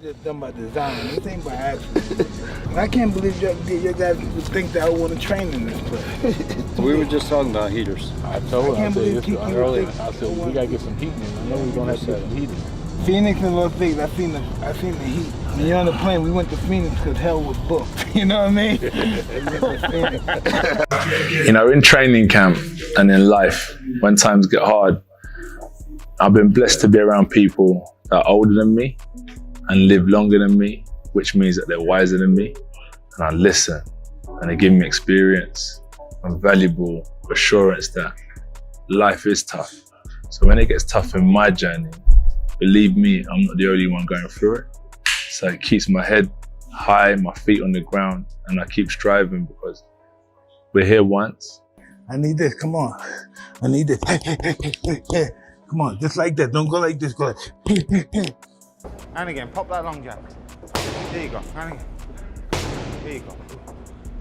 Just done by design. This ain't by accident. And I can't believe you guys would think that I want to train in this place. We were just talking about heaters. I told him earlier. I said we gotta get some heat in. I know we're gonna have to get some heat in. Phoenix and Las Vegas, I seen the heat. When you're on the plane, we went to Phoenix because hell was booked. You know what I mean? You know, in training camp and in life, when times get hard, I've been blessed to be around people that are older than me and live longer than me, which means that they're wiser than me. And I listen, and they give me experience and valuable assurance that life is tough. So when it gets tough in my journey, believe me, I'm not the only one going through it. So it keeps my head high, my feet on the ground, and I keep striving because we're here once. I need this, come on. I need this. Come on, just like that. Don't go like this, go like. And again, pop that long jab. There you go, and again. There you go.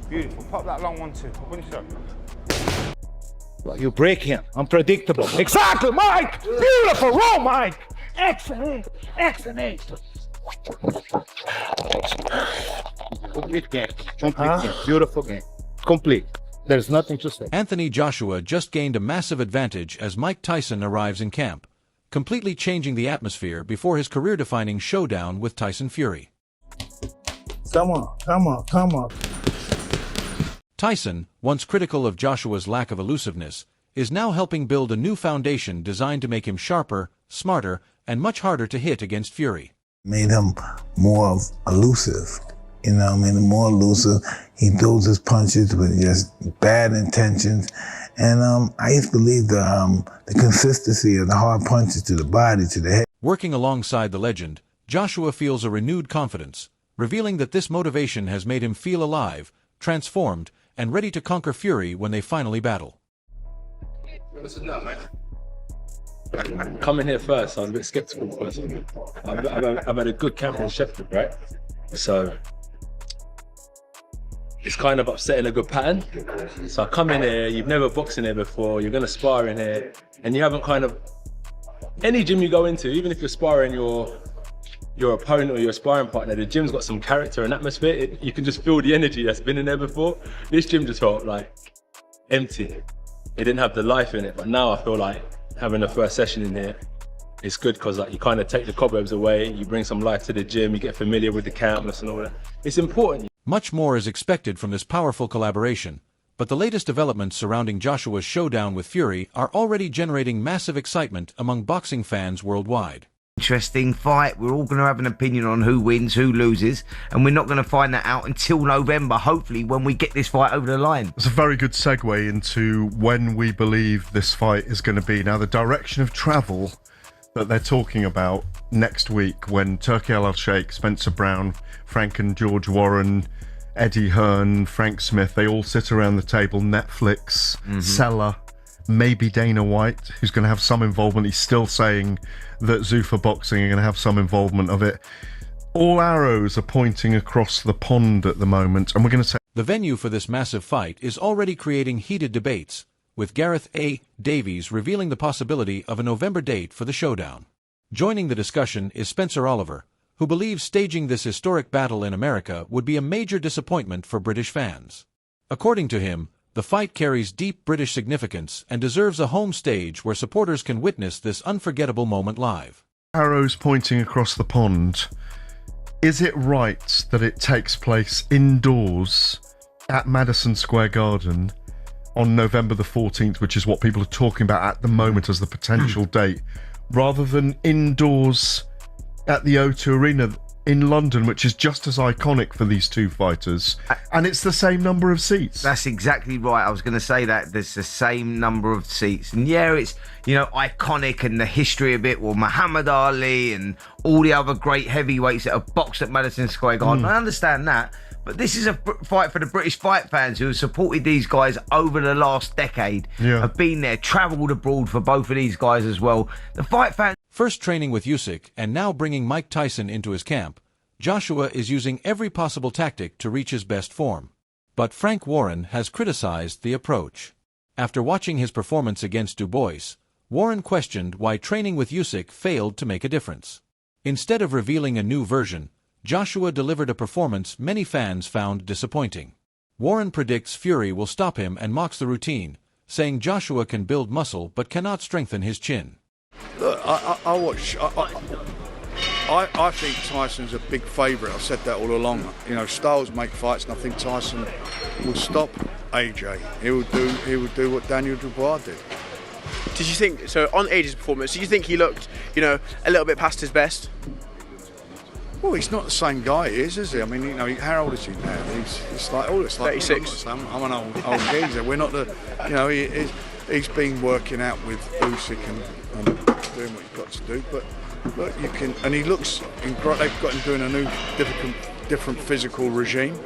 Beautiful, pop that long one too. Finish up. Well, you break him, unpredictable. Exactly, Mike! Beautiful, roll, Mike! Excellent, excellent. Complete game. Beautiful game. Complete. There's nothing to say. Anthony Joshua just gained a massive advantage as Mike Tyson arrives in camp, completely changing the atmosphere before his career-defining showdown with Tyson Fury. Come on, come on, come on. Tyson, once critical of Joshua's lack of elusiveness, is now helping build a new foundation designed to make him sharper, smarter, and much harder to hit against Fury. Made him more elusive. You know what I mean? More elusive. He throws his punches with just bad intentions. And I used to believe the consistency of the hard punches to the body, to the head. Working alongside the legend, Joshua feels a renewed confidence, revealing that this motivation has made him feel alive, transformed, and ready to conquer Fury when they finally battle. Listen up, man. I come in here first, I was a bit skeptical first. I've had a good camp in Sheffield, right? So it's kind of upsetting a good pattern. So I come in here, you've never boxed in here before, you're gonna spar in here, and you haven't kind of, any gym you go into, even if you're sparring your opponent or your sparring partner, the gym's got some character and atmosphere. You can just feel the energy that's been in there before. This gym just felt like empty. It didn't have the life in it, but now I feel like having the first session in here, it's good because like you kind of take the cobwebs away, you bring some life to the gym, you get familiar with the canvas and all that. It's important. Much more is expected from this powerful collaboration, but the latest developments surrounding Joshua's showdown with Fury are already generating massive excitement among boxing fans worldwide. Interesting fight. We're all going to have an opinion on who wins, who loses, and we're not going to find that out until November, hopefully, when we get this fight over the line. It's a very good segue into when we believe this fight is going to be. Now, the direction of travel that they're talking about next week, when Turki Al-Sheikh, Spencer Brown, Frank and George Warren, Eddie Hearn, Frank Smith, they all sit around the table, Netflix, Seller, maybe Dana White, who's going to have some involvement. He's still saying that Zuffa Boxing are going to have some involvement of it. All arrows are pointing across the pond at the moment, and we're going to say the venue for this massive fight is already creating heated debates, with Gareth A. Davies revealing the possibility of a November date for the showdown. Joining the discussion is Spencer Oliver, who believes staging this historic battle in America would be a major disappointment for British fans. According to him, the fight carries deep British significance and deserves a home stage where supporters can witness this unforgettable moment live. Arrows pointing across the pond. Is it right that it takes place indoors at Madison Square Garden on November the 14th, which is what people are talking about at the moment as the potential date, rather than indoors at the O2 Arena in London, which is just as iconic for these two fighters, and it's the same number of seats? That's exactly right. I was going to say that there's the same number of seats, and yeah, it's, you know, iconic, and the history of it, well, Muhammad Ali and all the other great heavyweights that have boxed at Madison Square Garden. I understand that, but this is a fight for the British fight fans who have supported these guys over the last decade, have been there, travelled abroad for both of these guys as well. The fight fans. First training with Usyk and now bringing Mike Tyson into his camp, Joshua is using every possible tactic to reach his best form. But Frank Warren has criticized the approach. After watching his performance against Du Bois, Warren questioned why training with Usyk failed to make a difference. Instead of revealing a new version, Joshua delivered a performance many fans found disappointing. Warren predicts Fury will stop him and mocks the routine, saying Joshua can build muscle but cannot strengthen his chin. Look, I think Tyson's a big favourite. I've said that all along. You know, styles make fights, and I think Tyson will stop AJ. He will do what Daniel Dubois did. Did you think so on AJ's performance? Did you think he looked, you know, a little bit past his best? Well, he's not the same guy he is he? I mean, you know, how old is he now? It's like 36. I'm an old geezer. We're not the, you know, he's been working out with Usyk and doing what he's got to do. But look, you can, and he looks. They've got him doing a new, different physical regime.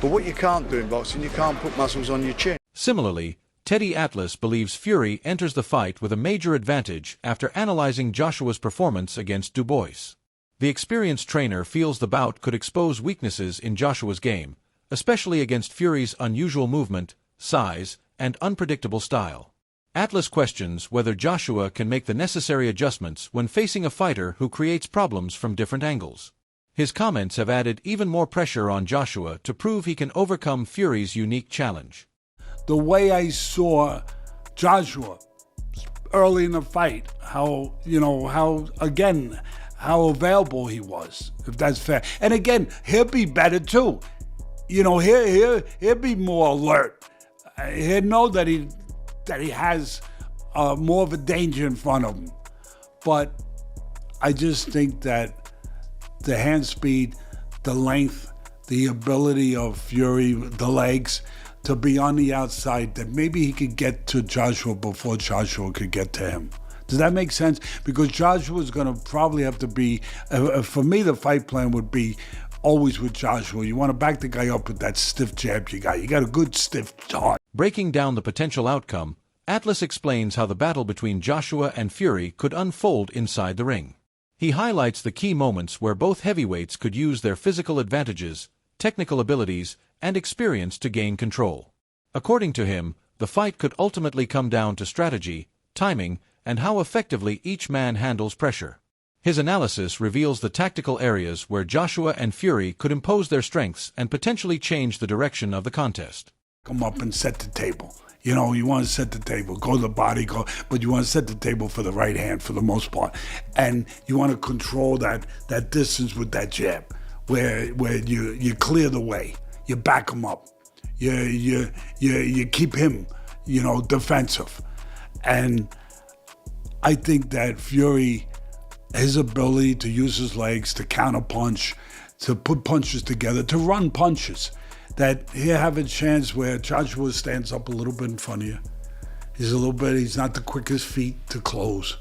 But what you can't do in boxing, you can't put muscles on your chin. Similarly, Teddy Atlas believes Fury enters the fight with a major advantage after analyzing Joshua's performance against Dubois. The experienced trainer feels the bout could expose weaknesses in Joshua's game, especially against Fury's unusual movement, size, and unpredictable style. Atlas questions whether Joshua can make the necessary adjustments when facing a fighter who creates problems from different angles. His comments have added even more pressure on Joshua to prove he can overcome Fury's unique challenge. The way I saw Joshua early in the fight, how available he was, if that's fair. And again, he'll be better too. You know, he'll be more alert. He'll know that he has more of a danger in front of him. But I just think that the hand speed, the length, the ability of Fury, the legs, to be on the outside, that maybe he could get to Joshua before Joshua could get to him. Does that make sense? Because Joshua's going to probably have to be, for me, the fight plan would be always with Joshua. You want to back the guy up with that stiff jab you got. You got a good stiff heart. Breaking down the potential outcome, Atlas explains how the battle between Joshua and Fury could unfold inside the ring. He highlights the key moments where both heavyweights could use their physical advantages, technical abilities, and experience to gain control. According to him, the fight could ultimately come down to strategy, timing, and how effectively each man handles pressure. His analysis reveals the tactical areas where Joshua and Fury could impose their strengths and potentially change the direction of the contest. Come up and set the table. You know, you want to set the table, go to the body, but you want to set the table for the right hand for the most part. And you want to control that distance with that jab, where you clear the way, you back him up, you keep him, you know, defensive. And I think that Fury, his ability to use his legs, to counter punch, to put punches together, to run punches, that he'll have a chance where Joshua stands up a little bit in front of you. He's not the quickest feet to close.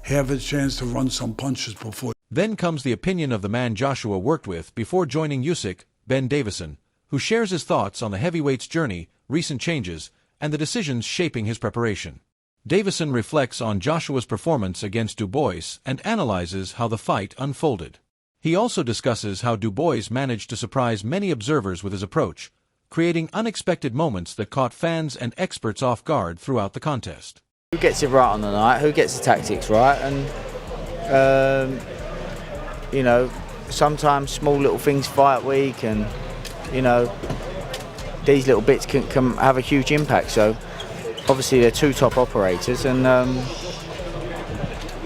He'll have a chance to run some punches before. Then comes the opinion of the man Joshua worked with before joining UNCUT, Ben Davison, who shares his thoughts on the heavyweight's journey, recent changes, and the decisions shaping his preparation. Davison reflects on Joshua's performance against Dubois and analyzes how the fight unfolded. He also discusses how Dubois managed to surprise many observers with his approach, creating unexpected moments that caught fans and experts off guard throughout the contest. Who gets it right on the night? Who gets the tactics right? And, you know, sometimes small little things fight week, and, you know, these little bits can have a huge impact. So obviously they're two top operators, and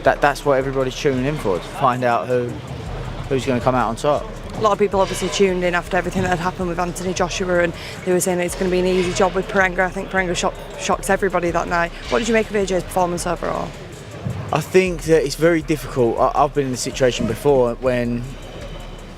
that's what everybody's tuning in for, to find out who's going to come out on top. A lot of people obviously tuned in after everything that had happened with Anthony Joshua, and they were saying it's going to be an easy job with Perenga. I think Perenga shocked everybody that night. What did you make of AJ's performance overall? I think that it's very difficult. I've been in this situation before when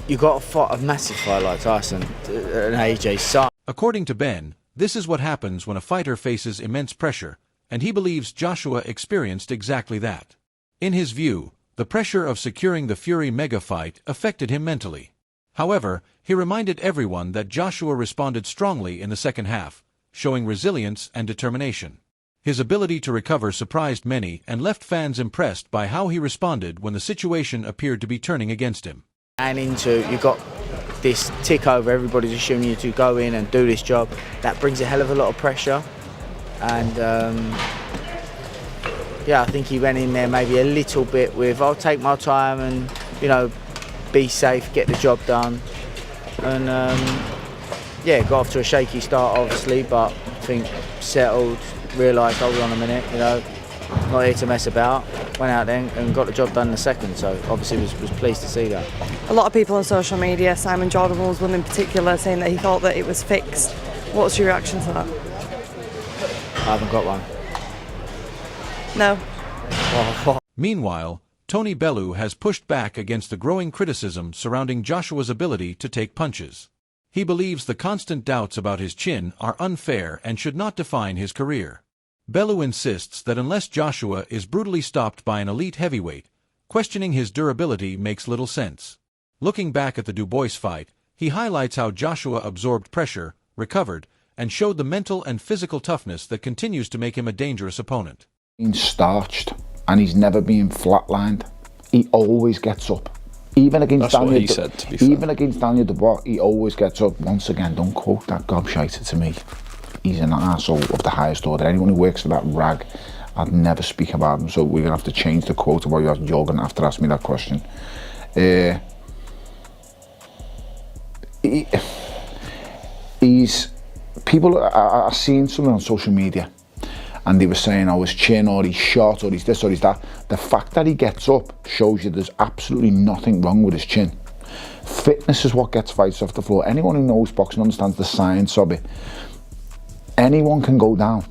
you got to fight a massive fight like Tyson and AJ's son. According to Ben, this is what happens when a fighter faces immense pressure, and he believes Joshua experienced exactly that. In his view, the pressure of securing the Fury mega fight affected him mentally. However, he reminded everyone that Joshua responded strongly in the second half, showing resilience and determination. His ability to recover surprised many and left fans impressed by how he responded when the situation appeared to be turning against him. And you got this tick over, everybody's assuming you to go in and do this job. That brings a hell of a lot of pressure. And yeah, I think he went in there maybe a little bit with, I'll take my time and, you know, be safe, get the job done, and yeah, got off to a shaky start obviously, but I think settled, realised, hold on a minute, you know, not here to mess about. Went out there and got the job done in the second, so obviously was pleased to see that. A lot of people on social media, Simon Jordan was one in particular, saying that he thought that it was fixed. What's your reaction to that? I haven't got one. No. Meanwhile, Tony Bellew has pushed back against the growing criticism surrounding Joshua's ability to take punches. He believes the constant doubts about his chin are unfair and should not define his career. Bellew insists that unless Joshua is brutally stopped by an elite heavyweight, questioning his durability makes little sense. Looking back at the Du Bois fight, he highlights how Joshua absorbed pressure, recovered, and showed the mental and physical toughness that continues to make him a dangerous opponent. He's starched, and he's never been flatlined. He always gets up. Even against Daniel, even against Daniel Dubois, he always gets up. Once again, don't quote that gobshite to me. He's an arsehole of the highest order. Anyone who works for that rag, I'd never speak about him. So we're going to have to change the quote about you. You're going to have to ask me that question. People are seeing something on social media, and they were saying, oh, his chin, or he's short, or he's this, or he's that. The fact that he gets up shows you there's absolutely nothing wrong with his chin. Fitness is what gets fights off the floor. Anyone who knows boxing understands the science of it. Anyone can go down.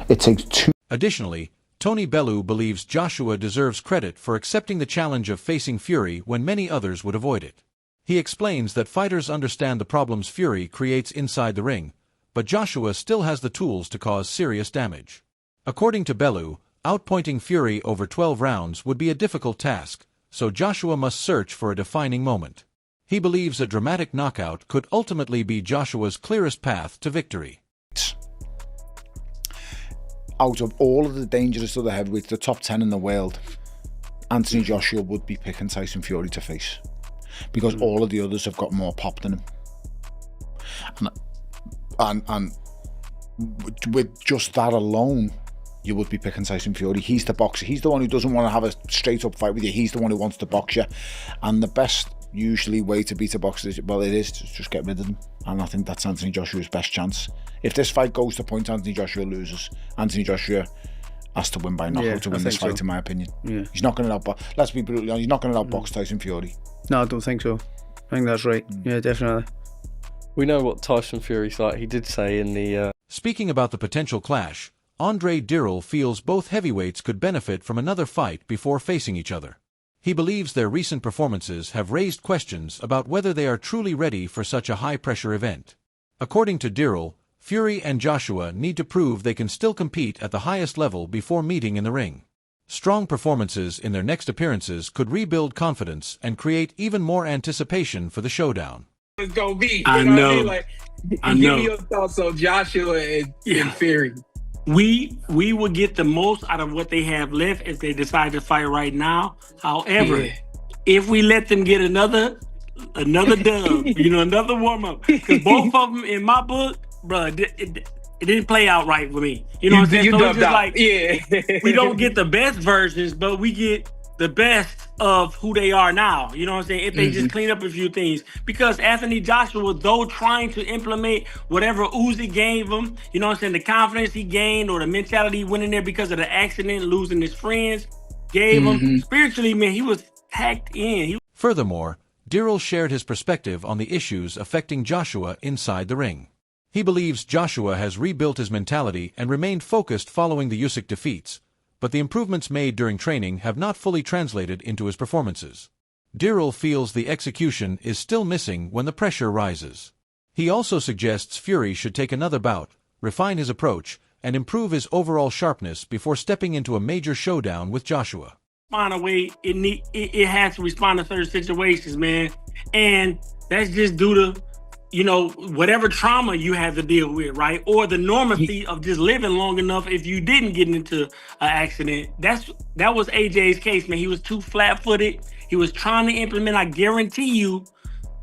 It takes two. Additionally, Tony Bellew believes Joshua deserves credit for accepting the challenge of facing Fury when many others would avoid it. He explains that fighters understand the problems Fury creates inside the ring, but Joshua still has the tools to cause serious damage. According to Bellew, outpointing Fury over 12 rounds would be a difficult task, so Joshua must search for a defining moment. He believes a dramatic knockout could ultimately be Joshua's clearest path to victory. Out of all of the dangerous other heavyweights, the top 10 in the world, Anthony Joshua would be picking Tyson Fury to face, because all of the others have got more pop than him. And with just that alone, you would be picking Tyson Fury. He's the boxer. He's the one who doesn't want to have a straight up fight with you. He's the one who wants to box you. And the best usually way to beat a boxer is, well, it is to just get rid of them. And I think that's Anthony Joshua's best chance. If this fight goes to point Anthony Joshua loses, Anthony Joshua has to win by knockout to win this fight, in my opinion. Yeah. He's not going to outbox. Let's be brutally honest. He's not going to outbox Tyson Fury. No, I don't think so. I think that's right. Yeah, definitely. We know what Tyson Fury's like. He did say in the... Speaking about the potential clash, Andre Dirrell feels both heavyweights could benefit from another fight before facing each other. He believes their recent performances have raised questions about whether they are truly ready for such a high-pressure event. According to Dirrell, Fury and Joshua need to prove they can still compete at the highest level before meeting in the ring. Strong performances in their next appearances could rebuild confidence and create even more anticipation for the showdown. It's gonna be. I know. Like, I give know. me your thoughts on Joshua and Fury. We will get the most out of what they have left if they decide to fight right now. However, if we let them get another dub, another warm up, because both of them in my book, bro, it didn't play out right for me. You know what I'm saying? So it's just like, we don't get the best versions, but we get the best of who they are now. You know what I'm saying? If they just clean up a few things. Because Anthony Joshua, though trying to implement whatever Uzi gave him, you know what I'm saying, the confidence he gained or the mentality he went in there because of the accident, losing his friends, gave him, spiritually, man, he was packed in. Furthermore, Dirrell shared his perspective on the issues affecting Joshua inside the ring. He believes Joshua has rebuilt his mentality and remained focused following the Usyk defeats, but the improvements made during training have not fully translated into his performances. Dirrell feels the execution is still missing when the pressure rises. He also suggests Fury should take another bout, refine his approach, and improve his overall sharpness before stepping into a major showdown with Joshua. Find a way, it has to respond to certain situations, man. And that's just due to, whatever trauma you have to deal with, right? Or the normalcy of just living long enough if you didn't get into an accident. That was AJ's case, man. He was too flat-footed. He was trying to implement, I guarantee you,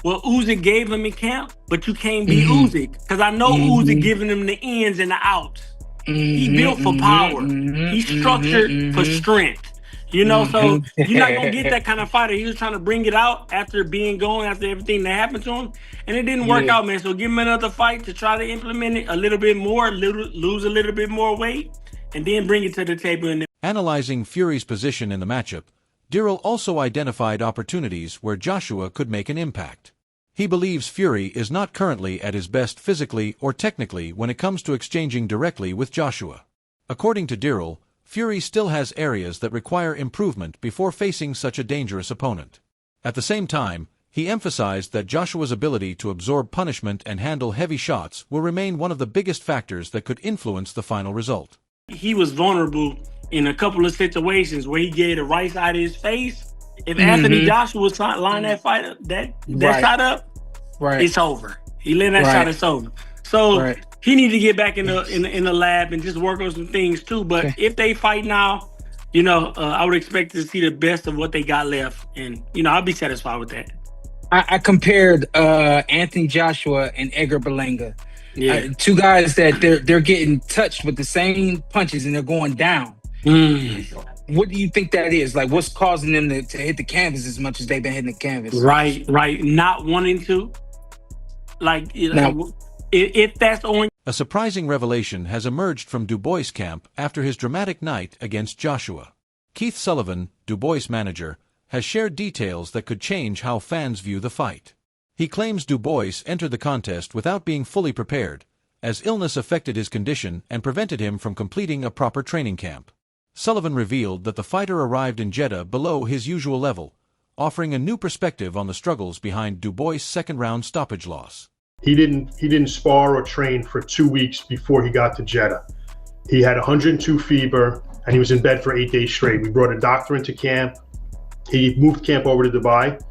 what Usyk gave him in camp, but you can't be Usyk. Because I know Usyk giving him the ins and the outs. He built for power. He's structured for strength. You know, so you're not gonna get that kind of fighter. He was trying to bring it out after being gone, after everything that happened to him, and it didn't work out, man. So give him another fight to try to implement it a little bit more, lose a little bit more weight, and then bring it to the table. And Analyzing Fury's position in the matchup, Dirrell also identified opportunities where Joshua could make an impact. He believes Fury is not currently at his best physically or technically when it comes to exchanging directly with Joshua. According to Dirrell, Fury still has areas that require improvement before facing such a dangerous opponent. At the same time, he emphasized that Joshua's ability to absorb punishment and handle heavy shots will remain one of the biggest factors that could influence the final result. he was vulnerable in a couple of situations where he gave the right side of his face. If Anthony Joshua was line that fight up, that shot up, it's over. He let that shot, it's over. So he needs to get back in the lab and just work on some things too. But if they fight now, I would expect to see the best of what they got left, and I'll be satisfied with that. I compared Anthony Joshua and Edgar Berlanga. Two guys that they're getting touched with the same punches and they're going down. What do you think that is? Like, what's causing them to hit the canvas as much as they've been hitting the canvas? Right. Not wanting to. If that's on. A surprising revelation has emerged from Dubois' camp after his dramatic night against Joshua. Keith Sullivan, Dubois' manager, has shared details that could change how fans view the fight. He claims Dubois entered the contest without being fully prepared, as illness affected his condition and prevented him from completing a proper training camp. Sullivan revealed that the fighter arrived in Jeddah below his usual level, offering a new perspective on the struggles behind Dubois' second-round stoppage loss. He didn't spar or train for 2 weeks before he got to Jeddah. He had 102 fever, and he was in bed for 8 days straight. We brought a doctor into camp. He moved camp over to Dubai.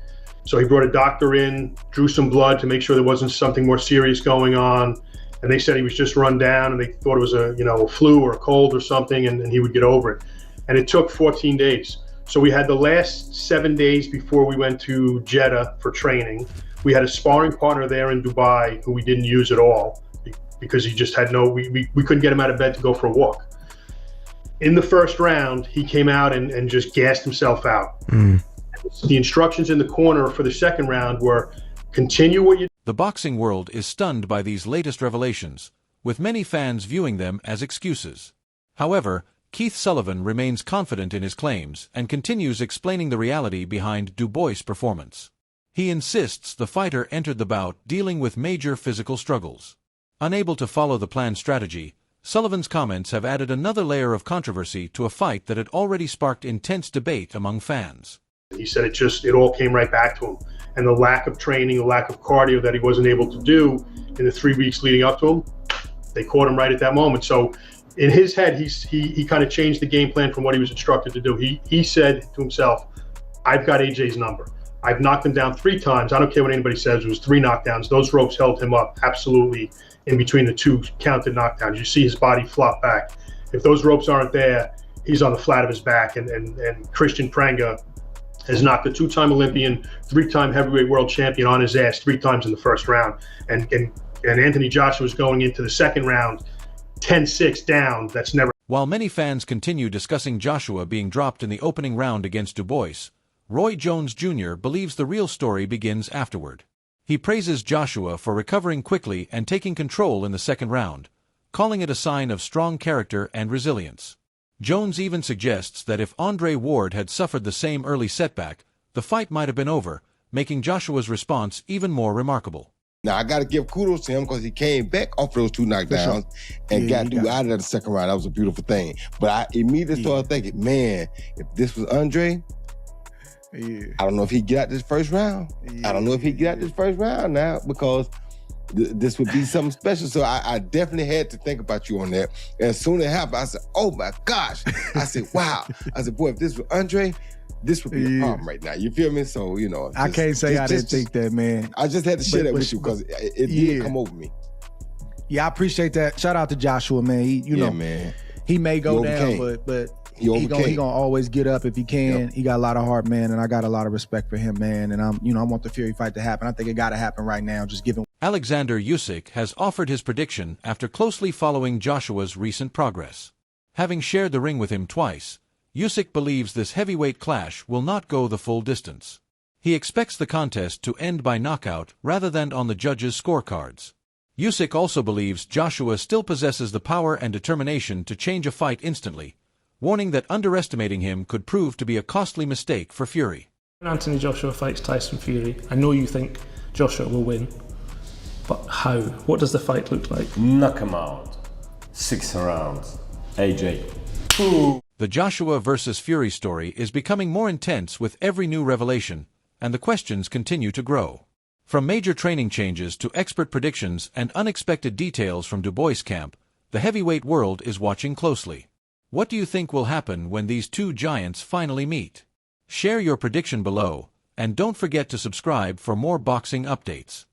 So he brought a doctor in, drew some blood to make sure there wasn't something more serious going on. And they said he was just run down, and they thought it was a flu or a cold or something, and he would get over it. And it took 14 days. So we had the last 7 days before we went to Jeddah for training. We had a sparring partner there in Dubai who we didn't use at all because he just had we couldn't get him out of bed to go for a walk. In the first round, he came out and just gassed himself out. The instructions in the corner for the second round were continue what you. The boxing world is stunned by these latest revelations, with many fans viewing them as excuses. However, Keith Sullivan remains confident in his claims and continues explaining the reality behind Dubois' performance. He insists the fighter entered the bout dealing with major physical struggles. Unable to follow the planned strategy, Sullivan's comments have added another layer of controversy to a fight that had already sparked intense debate among fans. He said it all came right back to him. And the lack of training, the lack of cardio that he wasn't able to do in the 3 weeks leading up to him, they caught him right at that moment. So in his head, he kind of changed the game plan from what he was instructed to do. He said to himself, I've got AJ's number. I've knocked him down 3 times. I don't care what anybody says. It was 3 knockdowns. Those ropes held him up absolutely in between the 2 counted knockdowns. You see his body flop back. If those ropes aren't there, he's on the flat of his back. And Christian Pranga has knocked a 2-time Olympian, 3-time heavyweight world champion on his ass 3 times in the first round. And Anthony Joshua was going into the second round 10-6 down. That's never. While many fans continue discussing Joshua being dropped in the opening round against Dubois, Roy Jones Jr. believes the real story begins afterward. He praises Joshua for recovering quickly and taking control in the second round, calling it a sign of strong character and resilience. Jones even suggests that if Andre Ward had suffered the same early setback, the fight might have been over, making Joshua's response even more remarkable. Now, I got to give kudos to him because he came back off those 2 knockdowns and got through out of the second round. That was a beautiful thing. But I immediately started thinking, man, if this was Andre, I don't know if he'd get out this first round. I don't know if he'd get out this first round now because this would be something special. So I definitely had to think about you on that. And as soon as it happened, I said, oh my gosh. I said, wow. I said, boy, if this was Andre, this would be a problem right now. You feel me? So, I can't say I didn't think that, man. I just had to share that with you because it did come over me. Yeah, I appreciate that. Shout out to Joshua, man. He, man. He may go down, but he gonna always get up if he can. He got a lot of heart, man, and I got a lot of respect for him, man. And I want the Fury fight to happen. I think it got to happen right now, just given. Alexander Usyk has offered his prediction after closely following Joshua's recent progress. Having shared the ring with him twice, Usyk believes this heavyweight clash will not go the full distance. He expects the contest to end by knockout rather than on the judges' scorecards. Usyk also believes Joshua still possesses the power and determination to change a fight instantly, warning that underestimating him could prove to be a costly mistake for Fury. When Anthony Joshua fights Tyson Fury, I know you think Joshua will win, but how? What does the fight look like? Knock him out. 6 rounds. AJ. The Joshua versus Fury story is becoming more intense with every new revelation, and the questions continue to grow. From major training changes to expert predictions and unexpected details from Dubois' camp, the heavyweight world is watching closely. What do you think will happen when these two giants finally meet? Share your prediction below, and don't forget to subscribe for more boxing updates.